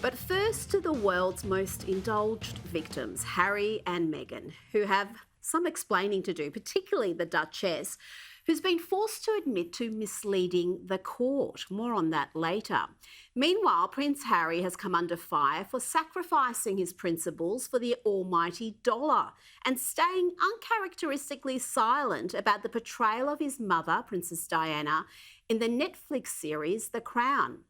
But first to the world's most indulged victims, Harry and Meghan, who have some explaining to do, particularly the Duchess, who's been forced to admit to misleading the court. More on that later. Meanwhile, Prince Harry has come under fire for sacrificing his principles for the almighty dollar and staying uncharacteristically silent about the portrayal of his mother, Princess Diana, in the Netflix series The Crown.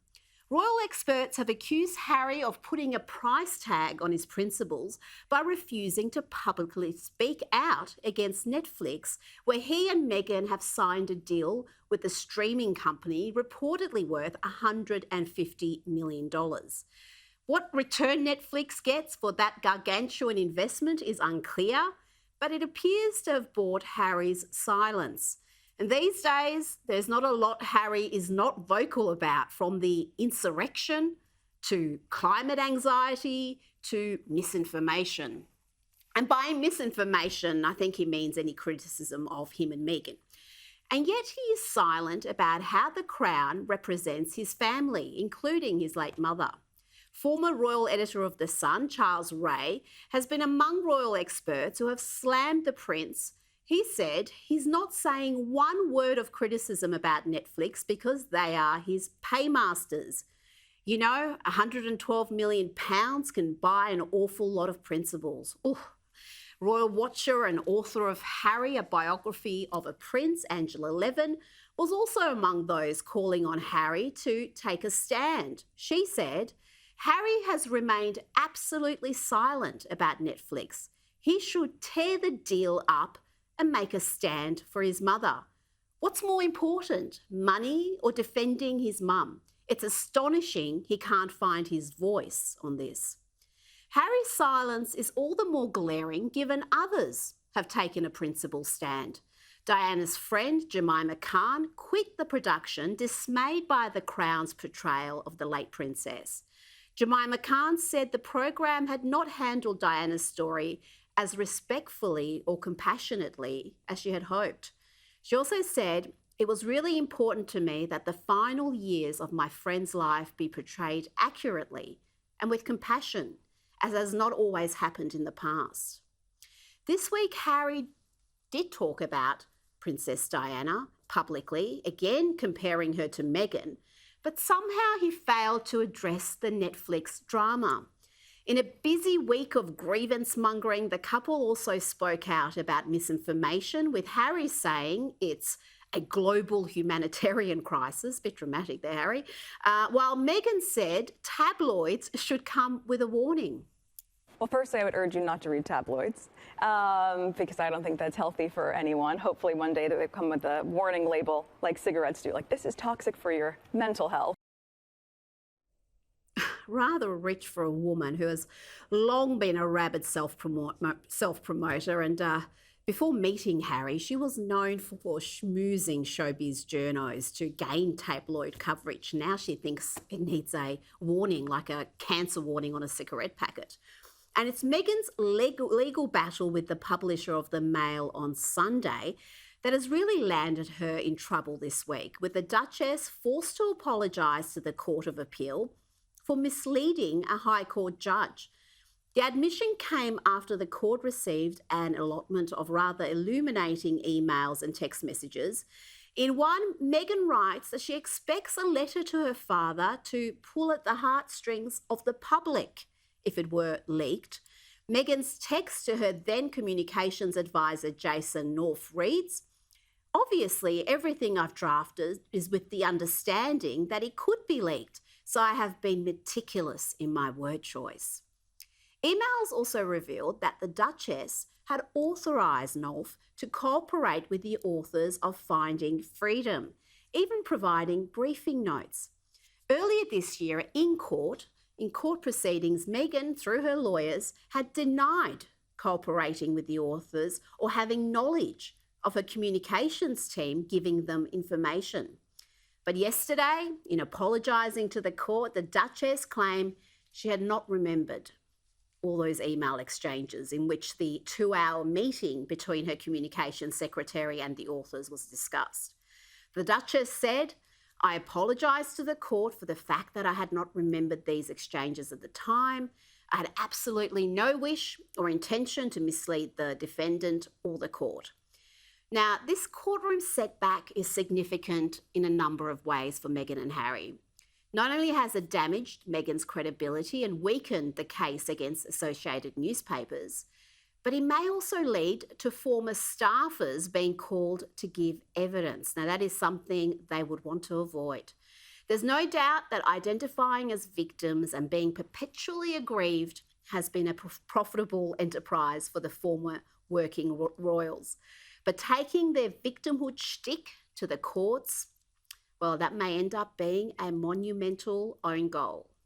Royal experts have accused Harry of putting a price tag on his principles by refusing to publicly speak out against Netflix, where he and Meghan have signed a deal with the streaming company reportedly worth $150 million. What return Netflix gets for that gargantuan investment is unclear, but it appears to have bought Harry's silence. And these days, there's not a lot Harry is not vocal about, from the insurrection to climate anxiety to misinformation. And by misinformation, I think he means any criticism of him and Meghan. And yet he is silent about how the Crown represents his family, including his late mother. Former royal editor of The Sun, Charles Ray, has been among royal experts who have slammed the prince. He said he's not saying one word of criticism about Netflix because they are his paymasters. You know, £112 million can buy an awful lot of principles. Ooh. Royal watcher and author of Harry, a biography of a prince, Angela Levin, was also among those calling on Harry to take a stand. She said, Harry has remained absolutely silent about Netflix. He should tear the deal up and make a stand for his mother. What's more important, money or defending his mum? It's astonishing he can't find his voice on this. Harry's silence is all the more glaring given others have taken a principled stand. Diana's friend, Jemima Khan, quit the production, dismayed by the Crown's portrayal of the late princess. Jemima Khan said the program had not handled Diana's story as respectfully or compassionately as she had hoped. She also said, it was really important to me that the final years of my friend's life be portrayed accurately and with compassion, as has not always happened in the past. This week, Harry did talk about Princess Diana publicly, again comparing her to Meghan, but somehow he failed to address the Netflix drama. In a busy week of grievance mongering, the couple also spoke out about misinformation, with Harry saying it's a global humanitarian crisis, bit dramatic there, Harry, while Meghan said tabloids should come with a warning. Well, firstly, I would urge you not to read tabloids because I don't think that's healthy for anyone. Hopefully one day they come with a warning label like cigarettes do, like this is toxic for your mental health. Rather rich for a woman who has long been a rabid self-promoter, and before meeting Harry, she was known for schmoozing showbiz journos to gain tabloid coverage. Now she thinks it needs a warning, like a cancer warning on a cigarette packet. And it's Meghan's legal battle with the publisher of the Mail on Sunday that has really landed her in trouble this week, with the Duchess forced to apologise to the Court of Appeal for misleading a High Court judge. The admission came after the court received an allotment of rather illuminating emails and text messages. In one, Meghan writes that she expects a letter to her father to pull at the heartstrings of the public if it were leaked. Meghan's text to her then communications advisor, Jason North, reads, obviously, everything I've drafted is with the understanding that it could be leaked, so I have been meticulous in my word choice. Emails also revealed that the Duchess had authorised North to cooperate with the authors of Finding Freedom, even providing briefing notes. Earlier this year, in court proceedings, Meghan, through her lawyers, had denied cooperating with the authors or having knowledge of her communications team giving them information. But yesterday, in apologising to the court, the Duchess claimed she had not remembered all those email exchanges in which the 2-hour meeting between her communications secretary and the authors was discussed. The Duchess said, I apologised to the court for the fact that I had not remembered these exchanges at the time. I had absolutely no wish or intention to mislead the defendant or the court. Now, this courtroom setback is significant in a number of ways for Meghan and Harry. Not only has it damaged Meghan's credibility and weakened the case against Associated Newspapers, but it may also lead to former staffers being called to give evidence. Now, that is something they would want to avoid. There's no doubt that identifying as victims and being perpetually aggrieved has been a profitable enterprise for the former working royals. But taking their victimhood shtick to the courts, well, that may end up being a monumental own goal.